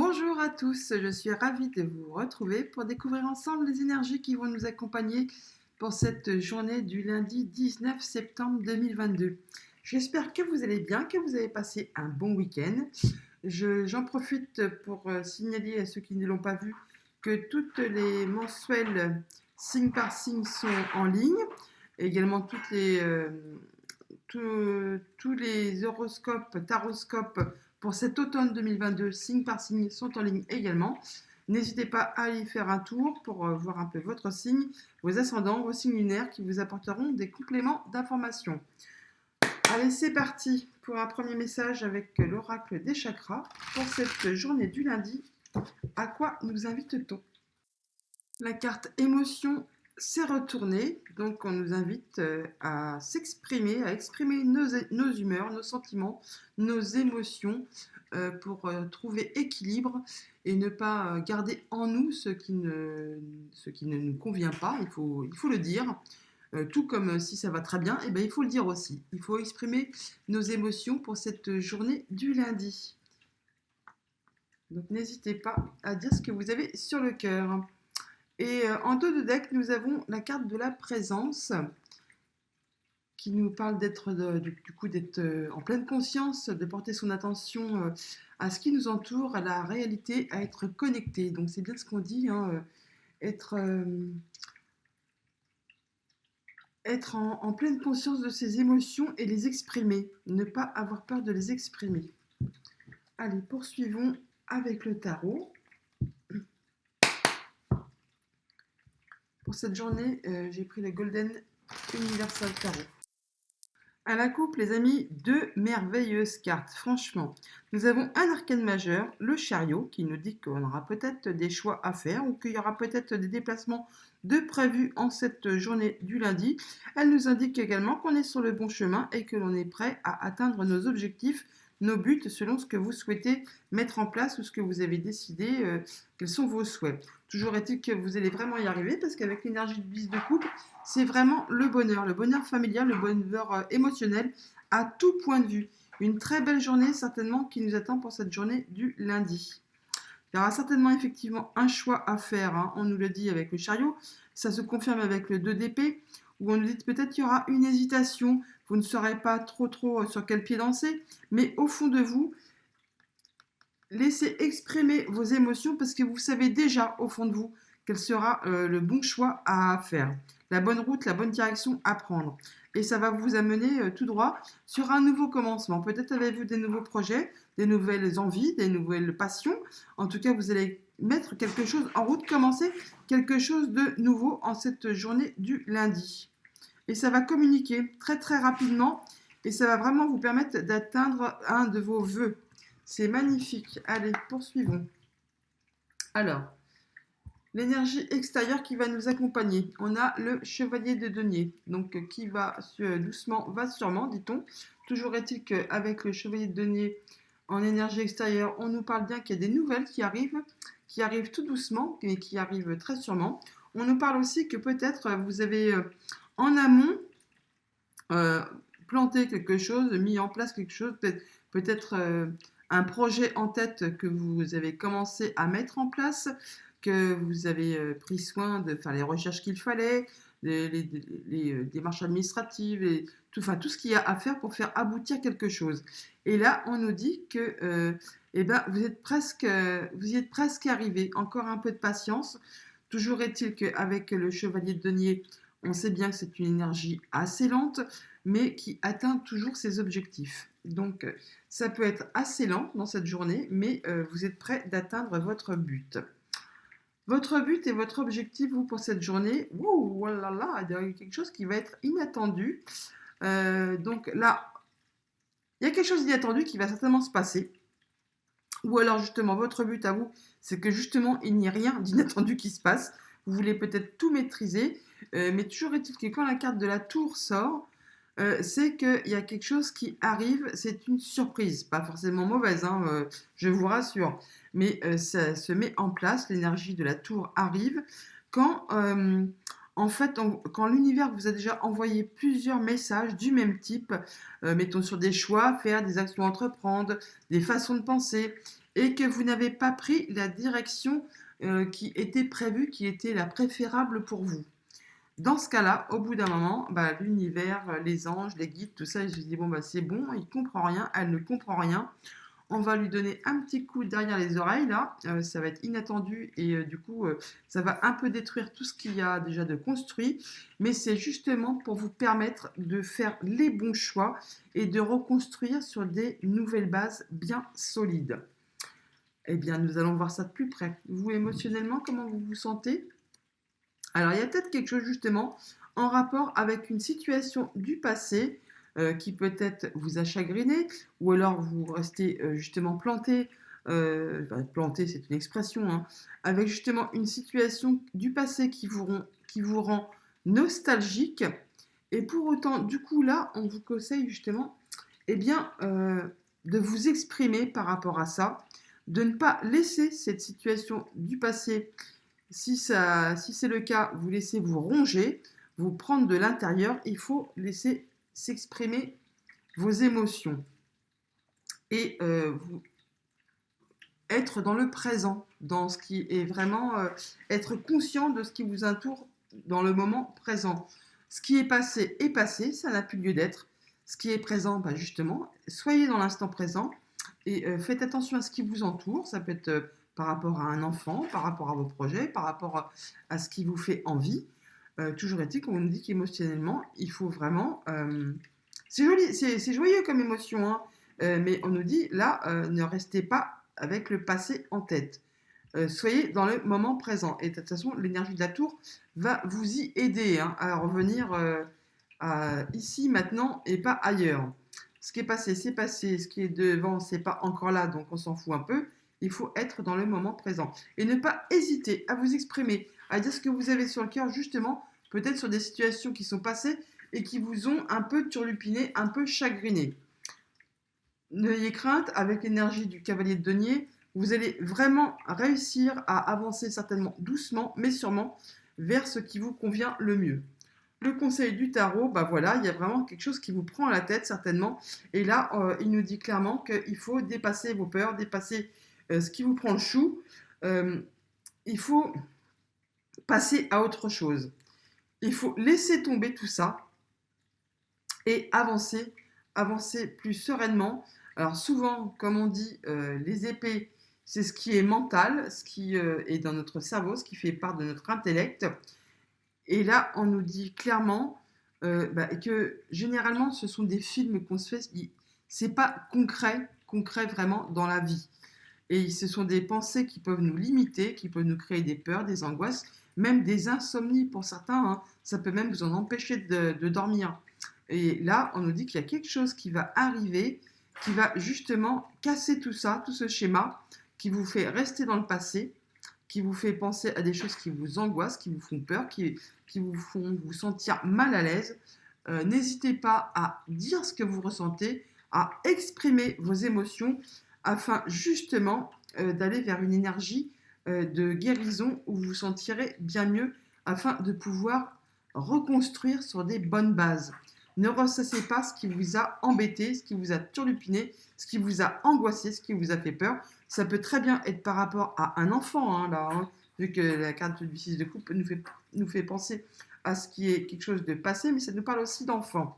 Bonjour à tous, je suis ravie de vous retrouver pour découvrir ensemble les énergies qui vont nous accompagner pour cette journée du lundi 19 septembre 2022. J'espère que vous allez bien, que vous avez passé un bon week-end. J'en profite pour signaler à ceux qui ne l'ont pas vu que toutes les mensuelles signe par signe sont en ligne. Également tous les horoscopes, taroscopes pour cet automne 2022, signe par signe, sont en ligne également. N'hésitez pas à y faire un tour pour voir un peu votre signe, vos ascendants, vos signes lunaires qui vous apporteront des compléments d'information. Allez, c'est parti pour un premier message avec l'oracle des chakras pour cette journée du lundi. À quoi nous invite-t-on? La carte émotion s'est retournée, donc on nous invite à s'exprimer, à exprimer nos humeurs, nos sentiments, nos émotions pour trouver équilibre et ne pas garder en nous ce qui ne nous convient pas, il faut le dire. Tout comme si ça va très bien, et ben, il faut le dire aussi. Il faut exprimer nos émotions pour cette journée du lundi. Donc n'hésitez pas à dire ce que vous avez sur le cœur. Et en dos de deck, nous avons la carte de la présence qui nous parle d'être en pleine conscience, de porter son attention à ce qui nous entoure, à la réalité, à être connecté. Donc c'est bien ce qu'on dit, hein, être, être en pleine conscience de ses émotions et les exprimer, ne pas avoir peur de les exprimer. Allez, poursuivons avec le tarot. Pour cette journée, j'ai pris le Golden Universal Tarot. À la coupe, les amis, deux merveilleuses cartes. Franchement, nous avons un arcane majeur, le chariot, qui nous dit qu'on aura peut-être des choix à faire ou qu'il y aura peut-être des déplacements de prévus en cette journée du lundi. Elle nous indique également qu'on est sur le bon chemin et que l'on est prêt à atteindre nos objectifs, nos buts selon ce que vous souhaitez mettre en place ou ce que vous avez décidé, quels sont vos souhaits. Toujours est-il que vous allez vraiment y arriver parce qu'avec l'énergie de 10 de couple, c'est vraiment le bonheur familial, le bonheur émotionnel à tout point de vue. Une très belle journée certainement qui nous attend pour cette journée du lundi. Il y aura certainement effectivement un choix à faire, hein, on nous le dit avec le chariot, ça se confirme avec le 2 d'épée, où on nous dit peut-être qu'il y aura une hésitation, vous ne saurez pas trop sur quel pied danser, mais au fond de vous, laissez exprimer vos émotions parce que vous savez déjà au fond de vous quel sera le bon choix à faire, la bonne route, la bonne direction à prendre. Et ça va vous amener tout droit sur un nouveau commencement. Peut-être avez-vous des nouveaux projets, des nouvelles envies, des nouvelles passions. En tout cas, vous allez mettre quelque chose en route, commencer quelque chose de nouveau en cette journée du lundi. Et ça va communiquer très rapidement et ça va vraiment vous permettre d'atteindre un de vos vœux. C'est magnifique. Allez, poursuivons. Alors, l'énergie extérieure qui va nous accompagner. On a le chevalier de denier, donc qui va doucement, va sûrement, dit-on. Toujours est-il qu'avec le chevalier de denier en énergie extérieure, on nous parle bien qu'il y a des nouvelles qui arrivent tout doucement, mais qui arrivent très sûrement. On nous parle aussi que peut-être vous avez en amont planté quelque chose, mis en place quelque chose, peut-être un projet en tête que vous avez commencé à mettre en place, que vous avez pris soin de faire les recherches qu'il fallait, les démarches administratives, tout ce qu'il y a à faire pour faire aboutir quelque chose. Et là, on nous dit que eh ben, vous y êtes presque arrivé. Encore un peu de patience. Toujours est-il qu'avec le chevalier de denier, on sait bien que c'est une énergie assez lente, mais qui atteint toujours ses objectifs. Donc, ça peut être assez lent dans cette journée, mais vous êtes prêt d'atteindre votre but. Votre but et votre objectif, vous, pour cette journée, wow, là là, il y a quelque chose qui va être inattendu. Donc là, il y a quelque chose d'inattendu qui va certainement se passer. Ou alors, justement, votre but à vous, c'est que justement, il n'y ait rien d'inattendu qui se passe. Vous voulez peut-être tout maîtriser, mais toujours est-il que quand la carte de la tour sort, c'est qu'il y a quelque chose qui arrive, c'est une surprise, pas forcément mauvaise, hein, je vous rassure, mais ça se met en place, l'énergie de la tour arrive quand, en fait, quand l'univers vous a déjà envoyé plusieurs messages du même type, mettons sur des choix à faire, des actions à entreprendre, des façons de penser, et que vous n'avez pas pris la direction qui était prévue, qui était la préférable pour vous. Dans ce cas-là, au bout d'un moment, bah, l'univers, les anges, les guides, tout ça, ils se disent bon, bah, c'est bon, il comprend rien, elle ne comprend rien. On va lui donner un petit coup derrière les oreilles, là, ça va être inattendu et du coup, ça va un peu détruire tout ce qu'il y a déjà de construit, mais c'est justement pour vous permettre de faire les bons choix et de reconstruire sur des nouvelles bases bien solides. Eh bien, nous allons voir ça de plus près. Vous, émotionnellement, comment vous vous sentez? Alors, il y a peut-être quelque chose justement en rapport avec une situation du passé qui peut-être vous a chagriné, ou alors vous restez justement planté, planté c'est une expression, hein, avec justement une situation du passé qui vous rend nostalgique, et pour autant, du coup là, on vous conseille justement eh bien, de vous exprimer par rapport à ça, de ne pas laisser cette situation du passé si c'est le cas, vous laissez vous ronger, vous prendre de l'intérieur, il faut laisser s'exprimer vos émotions et vous être dans le présent, dans ce qui est vraiment être conscient de ce qui vous entoure dans le moment présent. Ce qui est passé, ça n'a plus lieu d'être. Ce qui est présent, bah justement, soyez dans l'instant présent et faites attention à ce qui vous entoure. Ça peut être par rapport à un enfant, par rapport à vos projets, par rapport à ce qui vous fait envie. Toujours est-il qu'on nous dit qu'émotionnellement, il faut vraiment... c'est joli, c'est joyeux comme émotion, hein, mais on nous dit là, ne restez pas avec le passé en tête. Soyez dans le moment présent. Et de toute façon, l'énergie de la tour va vous y aider hein, à revenir ici, maintenant et pas ailleurs. Ce qui est passé, c'est passé. Ce qui est devant, c'est pas encore là, donc on s'en fout un peu. Il faut être dans le moment présent. Et ne pas hésiter à vous exprimer, à dire ce que vous avez sur le cœur, justement, peut-être sur des situations qui sont passées et qui vous ont un peu turlupiné, un peu chagriné. N'ayez crainte, avec l'énergie du cavalier de denier, vous allez vraiment réussir à avancer certainement doucement, mais sûrement, vers ce qui vous convient le mieux. Le conseil du tarot, bah voilà, il y a vraiment quelque chose qui vous prend à la tête certainement. Et là, il nous dit clairement qu'il faut dépasser vos peurs, dépasser ce qui vous prend le chou. Il faut passer à autre chose. Il faut laisser tomber tout ça et avancer, avancer plus sereinement. Alors souvent, comme on dit, les épées, c'est ce qui est mental, ce qui est dans notre cerveau, ce qui fait part de notre intellect. Et là, on nous dit clairement que généralement, ce sont des films qu'on se fait, c'est pas concret, concret vraiment dans la vie. Et ce sont des pensées qui peuvent nous limiter, qui peuvent nous créer des peurs, des angoisses, même des insomnies pour certains. Hein. Ça peut même vous en empêcher de dormir. Et là, on nous dit qu'il y a quelque chose qui va arriver, qui va justement casser tout ça, tout ce schéma, qui vous fait rester dans le passé, qui vous fait penser à des choses qui vous angoissent, qui vous font peur, qui vous font vous sentir mal à l'aise. N'hésitez pas à dire ce que vous ressentez, à exprimer vos émotions, afin justement d'aller vers une énergie de guérison où vous vous sentirez bien mieux, afin de pouvoir reconstruire sur des bonnes bases. Ne ressassez pas ce qui vous a embêté, ce qui vous a turlupiné, ce qui vous a angoissé, ce qui vous a fait peur. Ça peut très bien être par rapport à un enfant, hein, là, hein, vu que la carte du 6 de coupe nous fait penser à ce qui est quelque chose de passé, mais ça nous parle aussi d'enfant.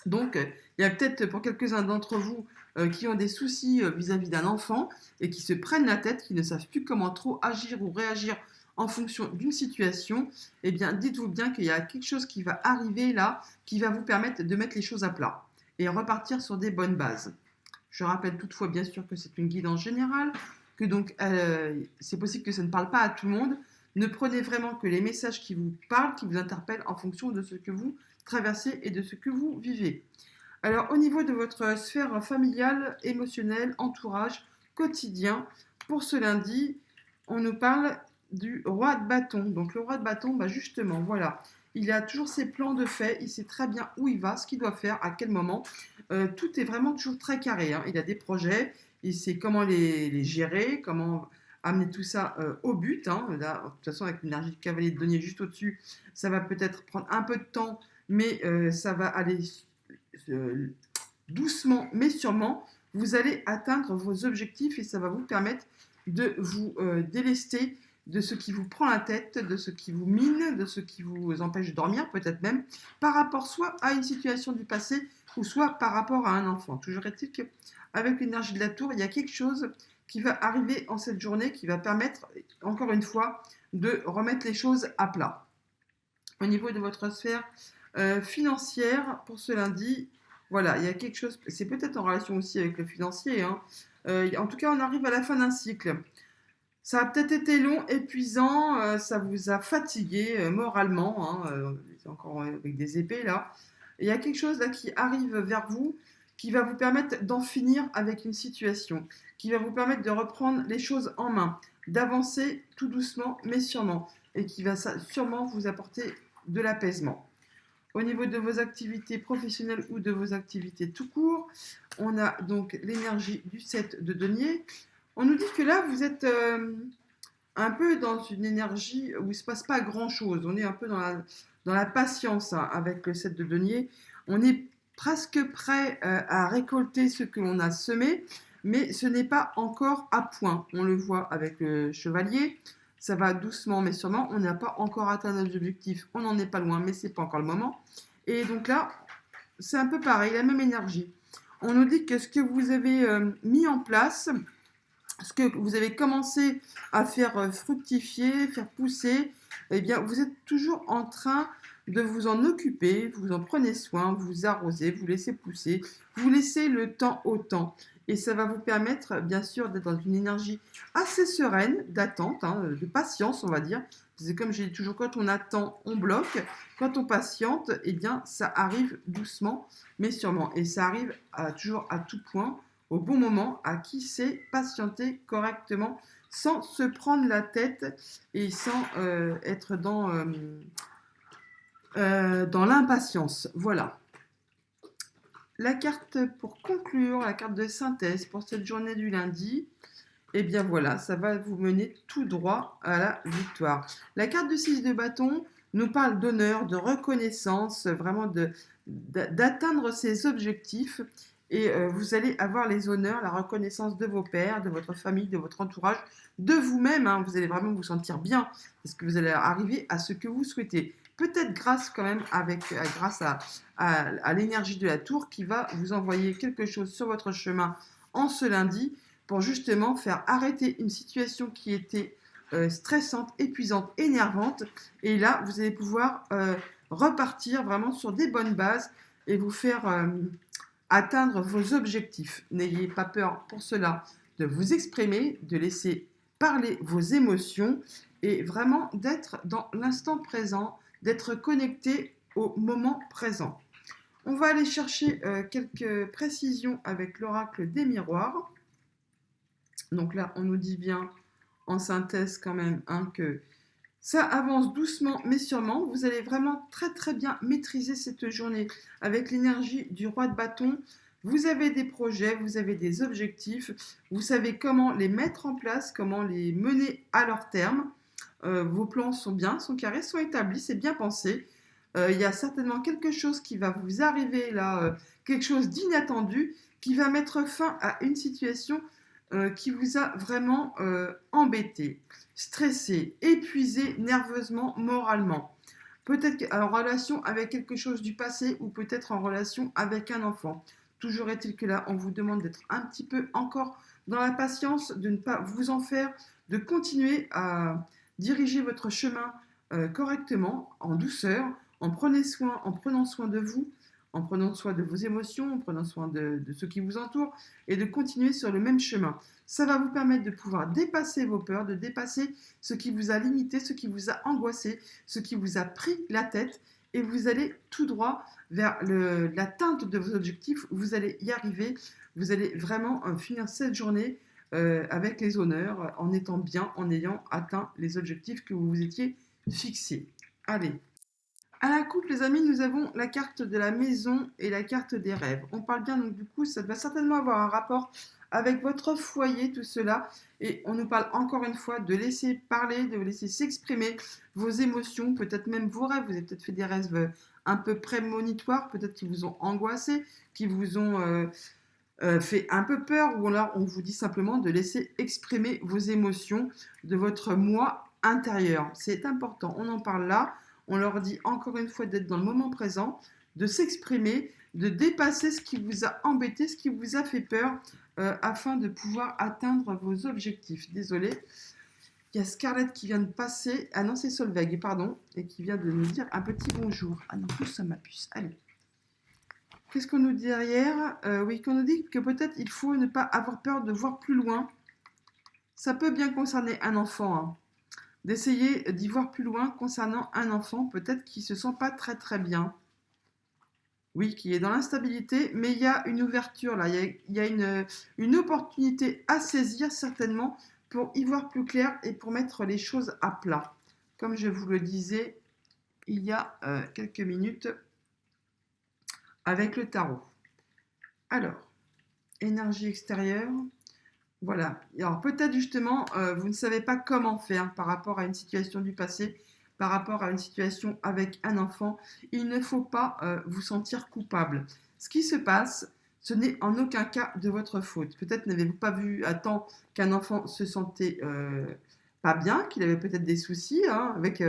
Donc, il y a peut-être pour quelques-uns d'entre vous qui ont des soucis vis-à-vis d'un enfant et qui se prennent la tête, qui ne savent plus comment trop agir ou réagir en fonction d'une situation. Eh bien, dites-vous bien qu'il y a quelque chose qui va arriver là, qui va vous permettre de mettre les choses à plat et repartir sur des bonnes bases. Je rappelle toutefois, bien sûr, que c'est une guidance générale, que donc c'est possible que ça ne parle pas à tout le monde. Ne prenez vraiment que les messages qui vous parlent, qui vous interpellent en fonction de ce que vous traversez et de ce que vous vivez. Alors, au niveau de votre sphère familiale, émotionnelle, entourage, quotidien, pour ce lundi, on nous parle du roi de bâton. Donc, le roi de bâton, bah justement, voilà. Il a toujours ses plans de fait, il sait très bien où il va, ce qu'il doit faire, à quel moment. Tout est vraiment toujours très carré. Hein. Il a des projets, il sait comment les gérer, comment amener tout ça au but. Hein. Là, de toute façon, avec l'énergie du cavalier de denier juste au-dessus, ça va peut-être prendre un peu de temps, mais ça va aller doucement mais sûrement vous allez atteindre vos objectifs et ça va vous permettre de vous délester de ce qui vous prend la tête, de ce qui vous mine, de ce qui vous empêche de dormir, peut-être même par rapport soit à une situation du passé ou soit par rapport à un enfant. Toujours est-il qu'avec l'énergie de la tour, il y a quelque chose qui va arriver en cette journée qui va permettre, encore une fois, de remettre les choses à plat. Au niveau de votre sphère financière, pour ce lundi, voilà, il y a quelque chose, c'est peut-être en relation aussi avec le financier, hein. En tout cas, on arrive à la fin d'un cycle. Ça a peut-être été long, épuisant, ça vous a fatigué moralement, hein, encore avec des épées là. Il y a quelque chose là qui arrive vers vous, qui va vous permettre d'en finir avec une situation, qui va vous permettre de reprendre les choses en main, d'avancer tout doucement mais sûrement, et qui va sûrement vous apporter de l'apaisement. Au niveau de vos activités professionnelles ou de vos activités tout court, on a donc l'énergie du 7 de denier. On nous dit que là, vous êtes un peu dans une énergie où il ne se passe pas grand-chose. On est un peu dans la patience hein, avec le 7 de denier. On est presque prêt à récolter ce que l'on a semé, mais ce n'est pas encore à point. On le voit avec le chevalier. Ça va doucement mais sûrement. On n'a pas encore atteint nos objectifs. On n'en est pas loin, mais ce n'est pas encore le moment. Et donc là, c'est un peu pareil, la même énergie. On nous dit que ce que vous avez mis en place, ce que vous avez commencé à faire fructifier, faire pousser, eh bien, vous êtes toujours en train de vous en occuper, vous en prenez soin, vous arrosez, vous laissez pousser, vous laissez le temps au temps. Et ça va vous permettre, bien sûr, d'être dans une énergie assez sereine, d'attente, hein, de patience, on va dire. C'est comme je dis toujours, quand on attend, on bloque. Quand on patiente, eh bien, ça arrive doucement, mais sûrement. Et ça arrive toujours à tout point au bon moment, à qui sait patienter correctement sans se prendre la tête et sans être dans l'impatience. Voilà. La carte pour conclure, la carte de synthèse pour cette journée du lundi, et bien voilà, ça va vous mener tout droit à la victoire. La carte de 6 de bâton nous parle d'honneur, de reconnaissance, vraiment d'atteindre ses objectifs. Et vous allez avoir les honneurs, la reconnaissance de vos pairs, de votre famille, de votre entourage, de vous-même. Hein. Vous allez vraiment vous sentir bien parce que vous allez arriver à ce que vous souhaitez. Peut-être grâce quand même grâce à l'énergie de la tour qui va vous envoyer quelque chose sur votre chemin en ce lundi pour justement faire arrêter une situation qui était stressante, épuisante, énervante. Et là, vous allez pouvoir repartir vraiment sur des bonnes bases et vous faire atteindre vos objectifs. N'ayez pas peur pour cela de vous exprimer, de laisser parler vos émotions et vraiment d'être dans l'instant présent, d'être connecté au moment présent. On va aller chercher quelques précisions avec l'oracle des miroirs. Donc là, on nous dit bien en synthèse quand même hein, que ça avance doucement mais sûrement. Vous allez vraiment très très bien maîtriser cette journée avec l'énergie du roi de bâton. Vous avez des projets, vous avez des objectifs, vous savez comment les mettre en place, comment les mener à leur terme. Vos plans sont bien, sont carrés, sont établis, c'est bien pensé. Il y a certainement quelque chose qui va vous arriver là, quelque chose d'inattendu qui va mettre fin à une situation qui vous a vraiment embêté, stressé, épuisé nerveusement, moralement. Peut-être en relation avec quelque chose du passé ou peut-être en relation avec un enfant. Toujours est-il que là, on vous demande d'être un petit peu encore dans la patience, de ne pas vous en faire, de continuer à diriger votre chemin correctement, en douceur, en prenant soin de vous, en prenant soin de vos émotions, en prenant soin de ceux qui vous entourent, et de continuer sur le même chemin. Ça va vous permettre de pouvoir dépasser vos peurs, de dépasser ce qui vous a limité, ce qui vous a angoissé, ce qui vous a pris la tête, et vous allez tout droit vers l'atteinte de vos objectifs. Vous allez y arriver, vous allez vraiment finir cette journée avec les honneurs, en étant bien, en ayant atteint les objectifs que vous vous étiez fixés. Allez. À la coupe, les amis, nous avons la carte de la maison et la carte des rêves. On parle bien, donc du coup, ça va certainement avoir un rapport avec votre foyer, tout cela. Et on nous parle encore une fois de laisser parler, de laisser s'exprimer vos émotions, peut-être même vos rêves. Vous avez peut-être fait des rêves un peu prémonitoires, peut-être qui vous ont angoissé, qui vous ont fait un peu peur, ou alors on vous dit simplement de laisser exprimer vos émotions de votre moi intérieur. C'est important, on en parle là, on leur dit encore une fois d'être dans le moment présent, de s'exprimer, de dépasser ce qui vous a embêté, ce qui vous a fait peur, afin de pouvoir atteindre vos objectifs. Désolée, il y a Scarlett qui vient de passer, ah non c'est Solveig, pardon, et qui vient de nous dire un petit bonjour. Ah non, tout ça ma puce, allez. Qu'est-ce qu'on nous dit derrière? Oui, qu'on nous dit que peut-être il faut ne pas avoir peur de voir plus loin. Ça peut bien concerner un enfant, hein. D'essayer d'y voir plus loin concernant un enfant, peut-être qui ne se sent pas très très bien. Oui, qui est dans l'instabilité, mais il y a une ouverture là, il y a une opportunité à saisir certainement pour y voir plus clair et pour mettre les choses à plat. Comme je vous le disais il y a quelques minutes avec le tarot. Alors, énergie extérieure. Voilà. Alors peut-être justement, vous ne savez pas comment faire par rapport à une situation du passé, par rapport à une situation avec un enfant. Il ne faut pas vous sentir coupable. Ce qui se passe, ce n'est en aucun cas de votre faute. Peut-être n'avez-vous pas vu à temps qu'un enfant se sentait pas bien, qu'il avait peut-être des soucis, hein, avec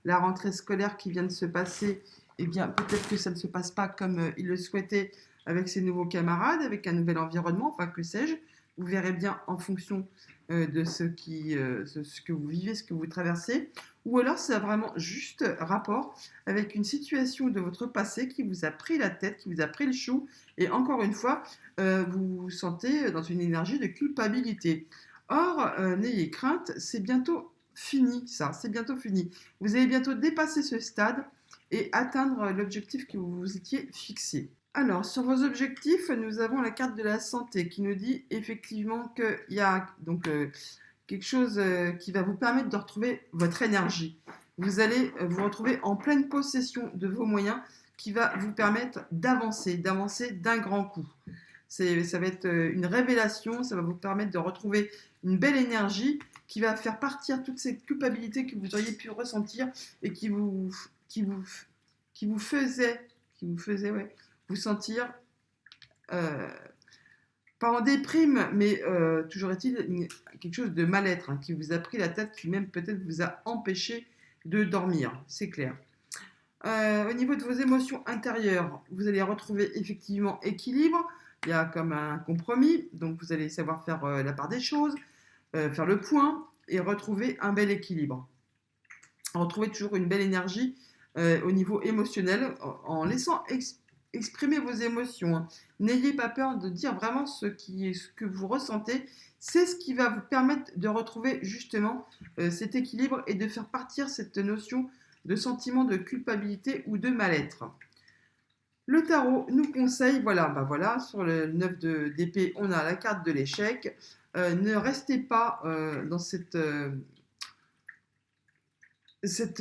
la rentrée scolaire qui vient de se passer. Eh bien, peut-être que ça ne se passe pas comme il le souhaitait avec ses nouveaux camarades, avec un nouvel environnement, enfin que sais-je. Vous verrez bien en fonction de ce que vous vivez, ce que vous traversez. Ou alors c'est vraiment juste rapport avec une situation de votre passé qui vous a pris la tête, qui vous a pris le chou. Et encore une fois, vous vous sentez dans une énergie de culpabilité. Or, n'ayez crainte, c'est bientôt fini ça, c'est bientôt fini. Vous allez bientôt dépasser ce stade et atteindre l'objectif que vous vous étiez fixé. Alors, sur vos objectifs, nous avons la carte de la santé qui nous dit effectivement qu'il y a donc quelque chose qui va vous permettre de retrouver votre énergie. Vous allez vous retrouver en pleine possession de vos moyens qui va vous permettre d'avancer d'un grand coup. Ça va être une révélation, ça va vous permettre de retrouver une belle énergie qui va faire partir toutes ces culpabilités que vous auriez pu ressentir et qui vous, qui vous faisait ouais, vous sentir euh, pas en déprime, mais toujours est-il quelque chose de mal-être hein, qui vous a pris la tête, qui même peut-être vous a empêché de dormir, c'est clair. Au niveau de vos émotions intérieures, vous allez retrouver effectivement équilibre. Il y a comme un compromis, donc vous allez savoir faire la part des choses, faire le point et retrouver un bel équilibre. Retrouver toujours une belle énergie au niveau émotionnel en laissant exprimer vos émotions, hein. N'ayez pas peur de dire vraiment ce que vous ressentez. C'est ce qui va vous permettre de retrouver justement cet équilibre et de faire partir cette notion de sentiment de culpabilité ou de mal-être. Le tarot nous conseille, voilà, sur le 9 d'épée, on a la carte de l'échec. Ne restez pas dans cette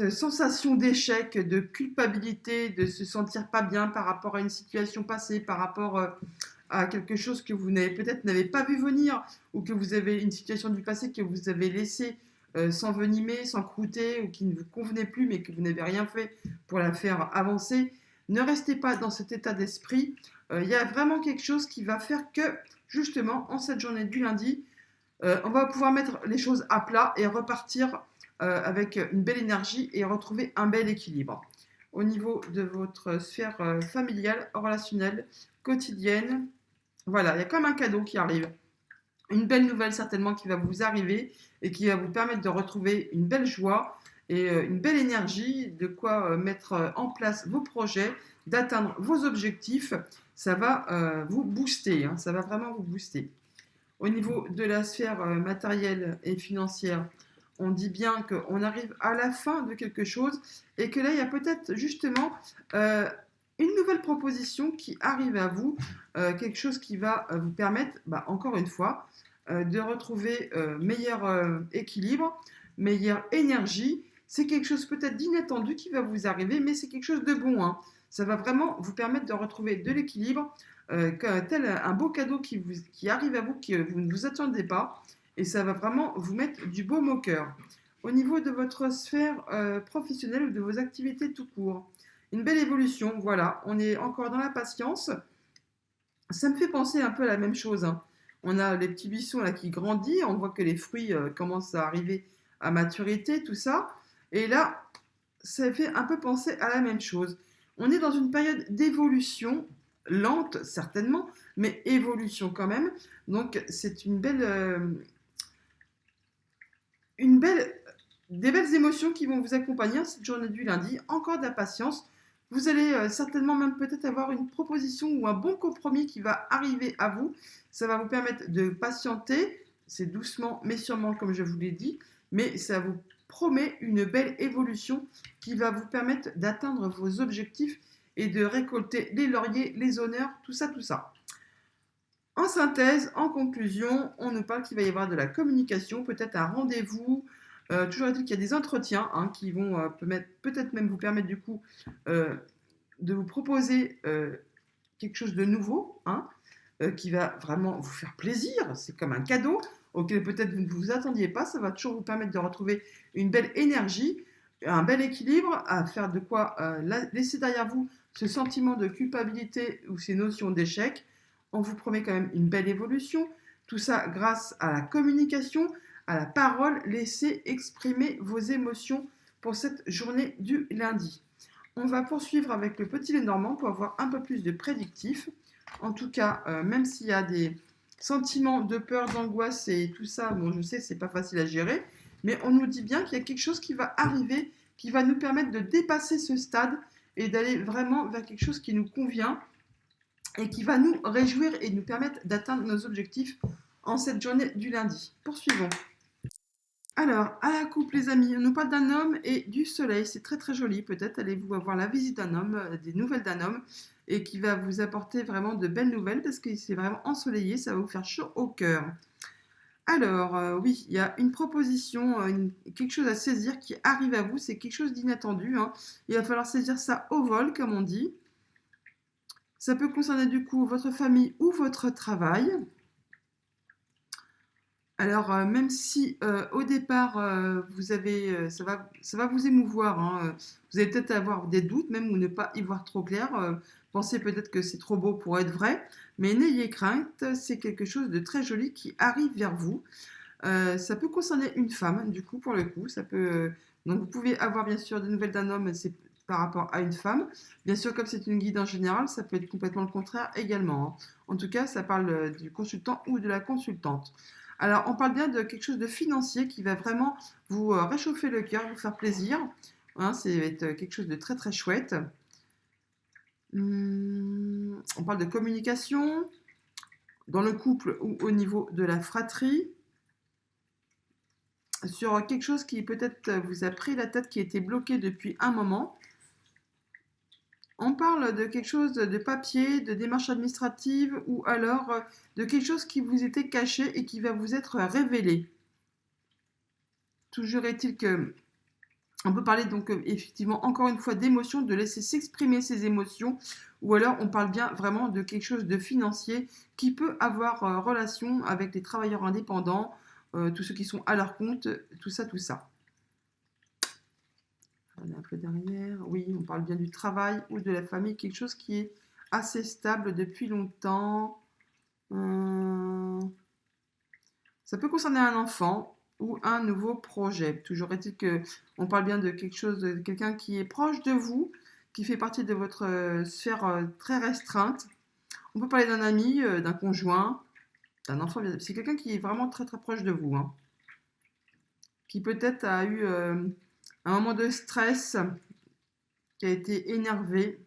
sensation d'échec, de culpabilité, de se sentir pas bien par rapport à une situation passée, par rapport à quelque chose que vous n'avez peut-être n'avez pas vu venir, ou que vous avez une situation du passé que vous avez laissée s'envenimer, s'encrouter, ou qui ne vous convenait plus, mais que vous n'avez rien fait pour la faire avancer. Ne restez pas dans cet état d'esprit. Il y a vraiment quelque chose qui va faire que, justement, en cette journée du lundi, on va pouvoir mettre les choses à plat et repartir avec une belle énergie et retrouver un bel équilibre. Au niveau de votre sphère familiale, relationnelle, quotidienne, voilà, il y a comme un cadeau qui arrive. Une belle nouvelle certainement qui va vous arriver et qui va vous permettre de retrouver une belle joie et une belle énergie, de quoi mettre en place vos projets, d'atteindre vos objectifs. Ça va vous booster, hein, ça va vraiment vous booster. Au niveau de la sphère matérielle et financière, on dit bien qu'on arrive à la fin de quelque chose et que là, il y a peut-être justement une nouvelle proposition qui arrive à vous, quelque chose qui va vous permettre, encore une fois, de retrouver meilleur équilibre, meilleure énergie. C'est quelque chose peut-être d'inattendu qui va vous arriver, mais c'est quelque chose de bon, hein. Ça va vraiment vous permettre de retrouver de l'équilibre, tel un beau cadeau qui arrive à vous, que vous ne vous attendez pas, et ça va vraiment vous mettre du baume au cœur. Au niveau de votre sphère professionnelle ou de vos activités tout court, une belle évolution, voilà, on est encore dans la patience, Ça me fait penser un peu à la même chose, hein. On a les petits buissons là qui grandissent, on voit que les fruits commencent à arriver à maturité, tout ça. Et là, ça fait un peu penser à la même chose. On est dans une période d'évolution, lente certainement, mais évolution quand même. Donc c'est une belle, des belles émotions qui vont vous accompagner en cette journée du lundi. Encore de la patience. Vous allez certainement même peut-être avoir une proposition ou un bon compromis qui va arriver à vous. Ça va vous permettre de patienter. C'est doucement mais sûrement comme je vous l'ai dit. Mais ça vous promet une belle évolution qui va vous permettre d'atteindre vos objectifs et de récolter les lauriers, les honneurs, tout ça, tout ça. En synthèse, en conclusion, on nous parle qu'il va y avoir de la communication, peut-être un rendez-vous. Toujours est-il qu'il y a des entretiens hein, qui vont peut-être même vous permettre du coup euh, de vous proposer quelque chose de nouveau, hein, qui va vraiment vous faire plaisir. C'est comme un cadeau auquel peut-être vous ne vous attendiez pas. Ça va toujours vous permettre de retrouver une belle énergie, un bel équilibre, à faire de quoi laisser derrière vous ce sentiment de culpabilité ou ces notions d'échec. On vous promet quand même une belle évolution. Tout ça grâce à la communication, à la parole. Laissez exprimer vos émotions pour cette journée du lundi. On va poursuivre avec le petit Lenormand pour avoir un peu plus de prédictif. En tout cas, même s'il y a des sentiments de peur, d'angoisse et tout ça, bon, je sais que c'est pas facile à gérer, mais on nous dit bien qu'il y a quelque chose qui va arriver, qui va nous permettre de dépasser ce stade et d'aller vraiment vers quelque chose qui nous convient et qui va nous réjouir et nous permettre d'atteindre nos objectifs en cette journée du lundi. Poursuivons. Alors, à la coupe, les amis, on nous parle d'un homme et du soleil. C'est très très joli. Peut-être allez-vous avoir la visite d'un homme, des nouvelles d'un homme, et qui va vous apporter vraiment de belles nouvelles parce que c'est vraiment ensoleillé. Ça va vous faire chaud au cœur. Alors, oui, il y a une proposition, quelque chose à saisir qui arrive à vous. C'est quelque chose d'inattendu, hein. Il va falloir saisir ça au vol, comme on dit. Ça peut concerner du coup votre famille ou votre travail. Alors, même si au départ, vous avez, ça va vous émouvoir, hein, vous allez peut-être avoir des doutes, même ou ne pas y voir trop clair. Pensez peut-être que c'est trop beau pour être vrai, mais n'ayez crainte, c'est quelque chose de très joli qui arrive vers vous. Ça peut concerner une femme, du coup, pour le coup. Donc, vous pouvez avoir bien sûr des nouvelles d'un homme, c'est par rapport à une femme. Bien sûr, comme c'est une guide en général, ça peut être complètement le contraire également, hein. En tout cas, ça parle du consultant ou de la consultante. Alors, on parle bien de quelque chose de financier qui va vraiment vous réchauffer le cœur, vous faire plaisir. Hein, c'est être quelque chose de très très chouette. On parle de communication dans le couple ou au niveau de la fratrie. Sur quelque chose qui peut-être vous a pris la tête, qui était bloqué depuis un moment. On parle de quelque chose de papier, de démarche administrative ou alors de quelque chose qui vous était caché et qui va vous être révélé. Toujours est-il que on peut parler donc effectivement encore une fois d'émotions, de laisser s'exprimer ses émotions, ou alors on parle bien vraiment de quelque chose de financier qui peut avoir relation avec les travailleurs indépendants, tous ceux qui sont à leur compte, tout ça, tout ça. On est un peu derrière. Oui, on parle bien du travail ou de la famille, quelque chose qui est assez stable depuis longtemps. Ça peut concerner un enfant ou un nouveau projet. Toujours est-il que on parle bien de quelque chose, de quelqu'un qui est proche de vous, qui fait partie de votre sphère très restreinte. On peut parler d'un ami, d'un conjoint, d'un enfant. C'est quelqu'un qui est vraiment très très proche de vous, hein, qui peut-être a eu un moment de stress, qui a été énervé.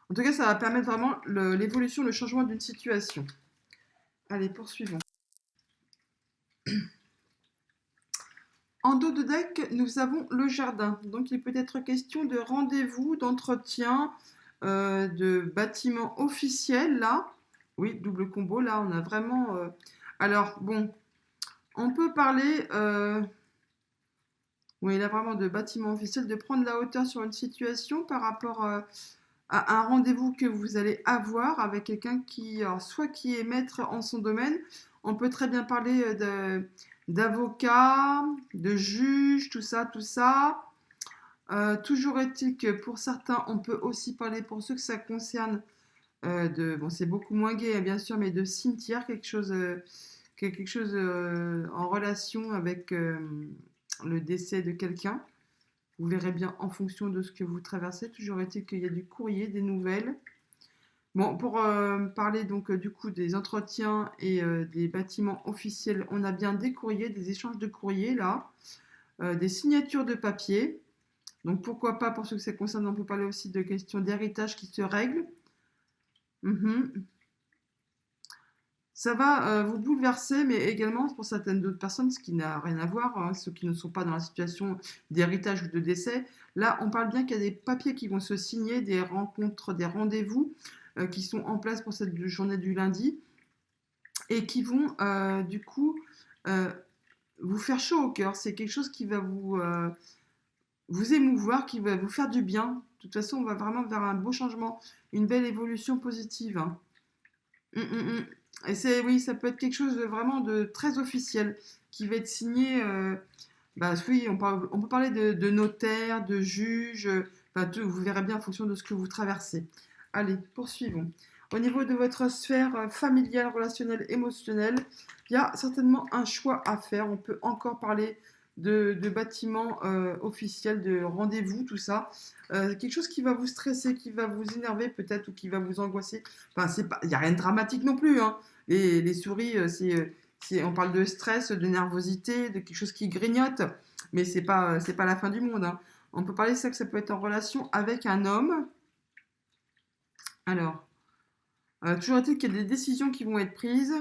En tout cas, ça va permettre vraiment l'évolution, le changement d'une situation. Allez, poursuivons. En dos de deck, nous avons le jardin. Donc, il peut être question de rendez-vous, d'entretien, de bâtiment officiel, là. Oui, double combo, là, on a vraiment... Alors, bon, on peut parler... Oui, là, vraiment de bâtiment officiel, de prendre la hauteur sur une situation par rapport à un rendez-vous que vous allez avoir avec quelqu'un qui, alors, soit qui est maître en son domaine, on peut très bien parler d'avocat, de juge, tout ça, tout ça. Toujours est-il que pour certains, on peut aussi parler, pour ceux que ça concerne, bon, c'est beaucoup moins gai, hein, bien sûr, mais de cimetière, quelque chose en relation avec le décès de quelqu'un. Vous verrez bien en fonction de ce que vous traversez. Toujours est-il qu'il y a du courrier, des nouvelles. Bon, pour parler donc du coup des entretiens et des bâtiments officiels, on a bien des courriers, des échanges de courriers là, des signatures de papier. Donc pourquoi pas, pour ceux que ça concerne, on peut parler aussi de questions d'héritage qui se règlent. Mhm. Ça va vous bouleverser, mais également pour certaines d'autres personnes, ce qui n'a rien à voir, hein, ceux qui ne sont pas dans la situation d'héritage ou de décès. Là, on parle bien qu'il y a des papiers qui vont se signer, des rencontres, des rendez-vous qui sont en place pour cette journée du lundi et qui vont du coup euh, vous faire chaud au cœur. C'est quelque chose qui va vous émouvoir, qui va vous faire du bien. De toute façon, on va vraiment vers un beau changement, une belle évolution positive, hein. Et c'est, oui, ça peut être quelque chose de vraiment de très officiel qui va être signé. Bah, oui, on peut parler de notaire, de juge. Enfin, vous verrez bien en fonction de ce que vous traversez. Allez, poursuivons. Au niveau de votre sphère familiale, relationnelle, émotionnelle, il y a certainement un choix à faire. On peut encore parler de bâtiments officiels, de rendez-vous, tout ça. Quelque chose qui va vous stresser, qui va vous énerver peut-être ou qui va vous angoisser. Enfin, il n'y a rien de dramatique non plus, hein. Les souris, on parle de stress, de nervosité, de quelque chose qui grignote, mais c'est pas la fin du monde, hein. On peut parler de ça que ça peut être en relation avec un homme. Alors, toujours est-il qu'il y a des décisions qui vont être prises.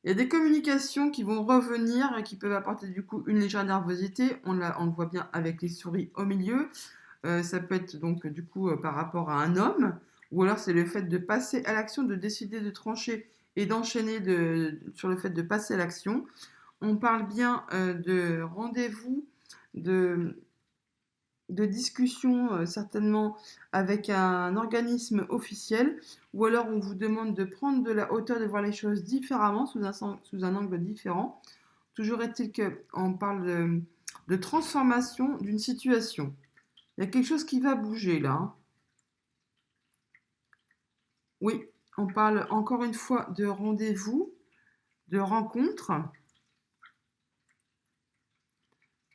Il y a des communications qui vont revenir et qui peuvent apporter du coup une légère nervosité. On le voit bien avec les souris au milieu. Ça peut être donc du coup par rapport à un homme, ou alors c'est le fait de passer à l'action, de décider de trancher et d'enchaîner sur le fait de passer à l'action. On parle bien de rendez-vous, de, de discussion certainement avec un organisme officiel, ou alors on vous demande de prendre de la hauteur, de voir les choses différemment, sous un angle différent. Toujours est-il qu'on parle de transformation d'une situation. Il y a quelque chose qui va bouger là, hein. Oui, on parle encore une fois de rendez-vous, de rencontre.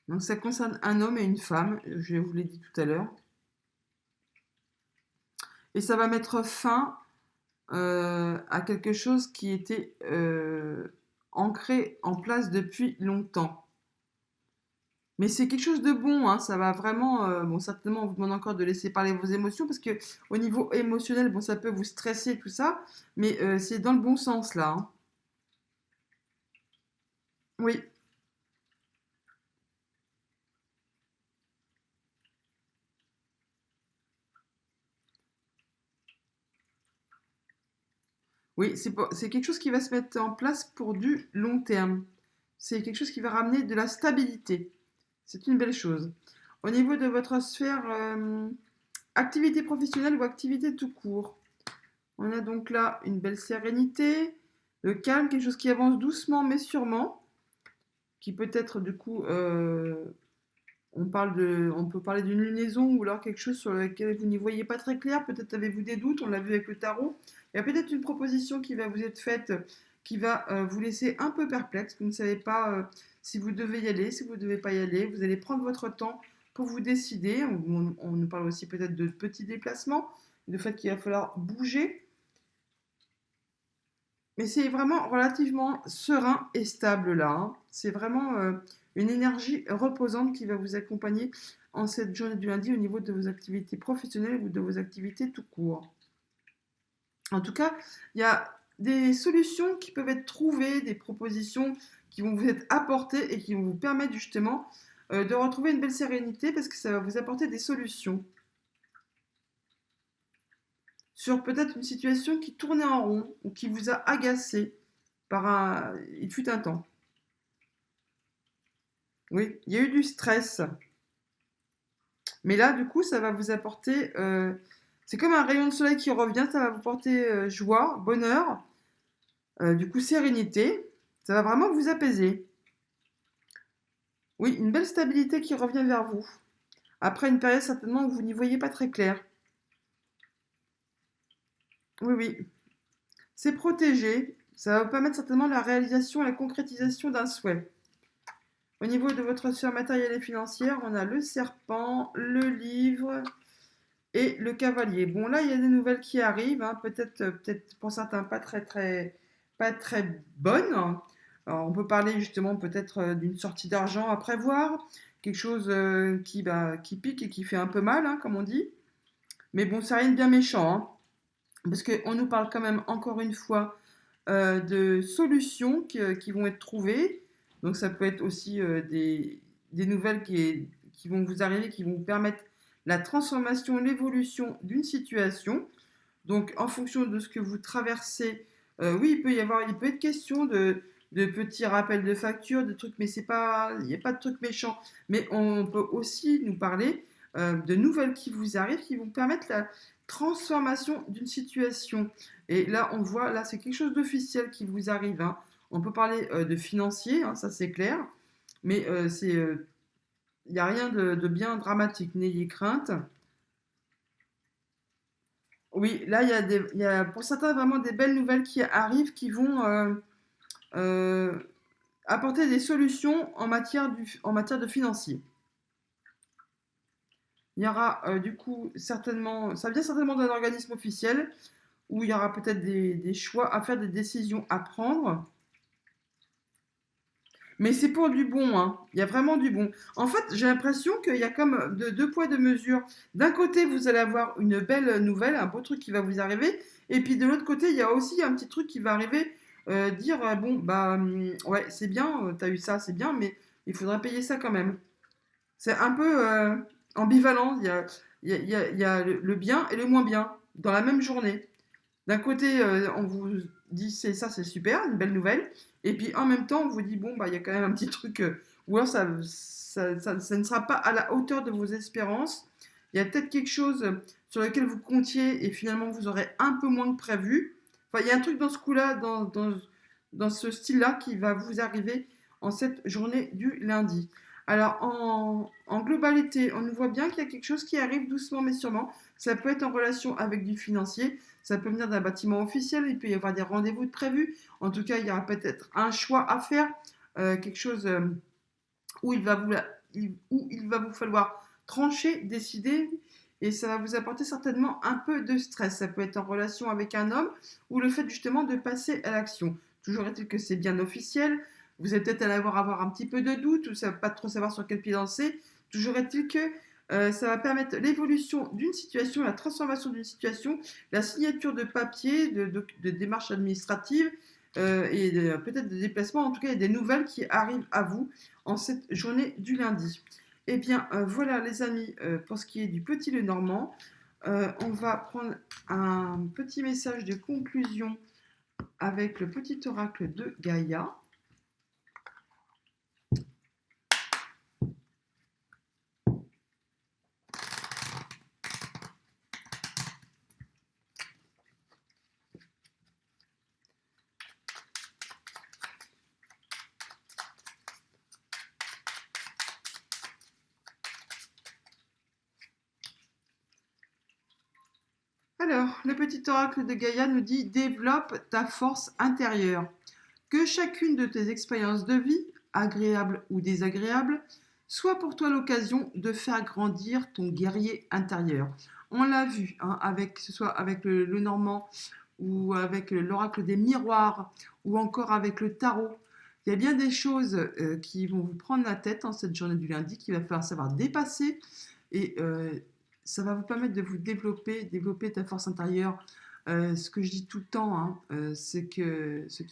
Donc ça concerne un homme et une femme, je vous l'ai dit tout à l'heure. Et ça va mettre fin à quelque chose qui était ancré en place depuis longtemps. Mais c'est quelque chose de bon, hein, ça va vraiment. Bon, certainement, on vous demande encore de laisser parler vos émotions parce que au niveau émotionnel, bon, ça peut vous stresser tout ça, mais c'est dans le bon sens là, hein. Oui, oui, c'est quelque chose qui va se mettre en place pour du long terme. C'est quelque chose qui va ramener de la stabilité. C'est une belle chose. Au niveau de votre sphère activité professionnelle ou activité tout court, on a donc là une belle sérénité, le calme, quelque chose qui avance doucement mais sûrement, qui peut être du coup, on peut parler d'une lunaison ou alors quelque chose sur lequel vous n'y voyez pas très clair, peut-être avez-vous des doutes, on l'a vu avec le tarot. Il y a peut-être une proposition qui va vous être faite, qui va vous laisser un peu perplexe, vous ne savez pas si vous devez y aller, si vous ne devez pas y aller, vous allez prendre votre temps pour vous décider. On nous parle aussi peut-être de petits déplacements, du fait qu'il va falloir bouger. Mais c'est vraiment relativement serein et stable là, hein. C'est vraiment une énergie reposante qui va vous accompagner en cette journée du lundi au niveau de vos activités professionnelles ou de vos activités tout court. En tout cas, il y a des solutions qui peuvent être trouvées, des propositions qui vont vous être apportées et qui vont vous permettre justement de retrouver une belle sérénité parce que ça va vous apporter des solutions sur peut-être une situation qui tournait en rond ou qui vous a agacé il fut un temps. Oui, il y a eu du stress. Mais là, du coup, ça va vous apporter. C'est comme un rayon de soleil qui revient, ça va vous porter joie, bonheur. Du coup, sérénité, ça va vraiment vous apaiser. Oui, une belle stabilité qui revient vers vous. Après une période certainement où vous n'y voyez pas très clair. Oui, oui. C'est protégé. Ça va vous permettre certainement la réalisation et la concrétisation d'un souhait. Au niveau de votre sphère matérielle et financière, on a le serpent, le livre et le cavalier. Bon, là, il y a des nouvelles qui arrivent, hein, peut-être pour certains pas très bonnes, hein. Alors, on peut parler justement peut-être d'une sortie d'argent à prévoir, quelque chose qui pique et qui fait un peu mal, hein, comme on dit. Mais bon, c'est rien de bien méchant, hein, parce qu'on nous parle quand même encore une fois de solutions qui vont être trouvées. Donc ça peut être aussi des nouvelles qui vont vous arriver, qui vont vous permettre la transformation, l'évolution d'une situation. Donc en fonction de ce que vous traversez, oui, il peut être question de petits rappels de factures, de trucs, mais c'est pas, il n'y a pas de trucs méchants. Mais on peut aussi nous parler de nouvelles qui vous arrivent, qui vont permettre la transformation d'une situation. Et là, on voit, là, c'est quelque chose d'officiel qui vous arrive, hein. On peut parler de financier, hein, ça c'est clair, mais il n'y a rien de bien dramatique, n'ayez crainte. Oui, là, il y a pour certains vraiment des belles nouvelles qui arrivent qui vont euh, apporter des solutions en matière de financier. Il y aura du coup certainement, ça vient certainement d'un organisme officiel où il y aura peut-être des choix à faire, des décisions à prendre. Mais c'est pour du bon, hein. Il y a vraiment du bon. En fait, j'ai l'impression qu'il y a comme deux poids, deux mesures. D'un côté, vous allez avoir une belle nouvelle, un beau truc qui va vous arriver. Et puis de l'autre côté, il y a aussi un petit truc qui va arriver, dire, bon, bah, ouais, c'est bien, t'as eu ça, c'est bien, mais il faudra payer ça quand même. C'est un peu ambivalent. Il y a le bien et le moins bien dans la même journée. D'un côté, on vous dit c'est ça, c'est super, une belle nouvelle. Et puis en même temps, on vous dit bon, bah il y a quand même un petit truc, ou alors ça ne sera pas à la hauteur de vos espérances. Il y a peut-être quelque chose sur lequel vous comptiez et finalement vous aurez un peu moins que prévu. Enfin, il y a un truc dans ce coup-là, dans ce style-là qui va vous arriver en cette journée du lundi. Alors en globalité, on nous voit bien qu'il y a quelque chose qui arrive doucement mais sûrement. Ça peut être en relation avec du financier, ça peut venir d'un bâtiment officiel, il peut y avoir des rendez-vous de prévus. En tout cas, il y aura peut-être un choix à faire, quelque chose où où il va vous falloir trancher, décider, et ça va vous apporter certainement un peu de stress. Ça peut être en relation avec un homme ou le fait justement de passer à l'action. Toujours est-il que c'est bien officiel. Vous allez peut-être avoir un petit peu de doute ou ça pas trop savoir sur quel pied danser. Toujours est-il que ça va permettre l'évolution d'une situation, la transformation d'une situation, la signature de papier, de démarches administratives peut-être des déplacements. En tout cas, il y a des nouvelles qui arrivent à vous en cette journée du lundi. Eh bien, voilà les amis, pour ce qui est du petit Lenormand. On va prendre un petit message de conclusion avec le petit oracle de Gaïa. Alors, le petit oracle de Gaïa nous dit développe ta force intérieure. Que chacune de tes expériences de vie, agréables ou désagréables, soit pour toi l'occasion de faire grandir ton guerrier intérieur. On l'a vu, hein, que ce soit avec le Normand ou avec l'oracle des miroirs ou encore avec le tarot. Il y a bien des choses qui vont vous prendre la tête en cette journée du lundi qu'il va falloir savoir dépasser et ça va vous permettre de vous développer ta force intérieure. Ce que je dis tout le temps, hein, c'est que ce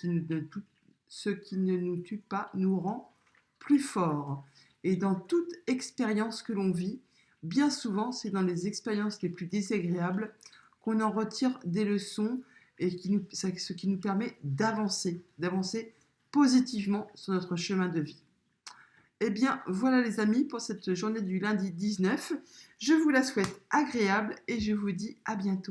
qui ne nous tue pas nous rend plus forts. Et dans toute expérience que l'on vit, bien souvent, c'est dans les expériences les plus désagréables qu'on en retire des leçons et ce qui nous permet d'avancer positivement sur notre chemin de vie. Eh bien, voilà les amis pour cette journée du lundi 19. Je vous la souhaite agréable et je vous dis à bientôt.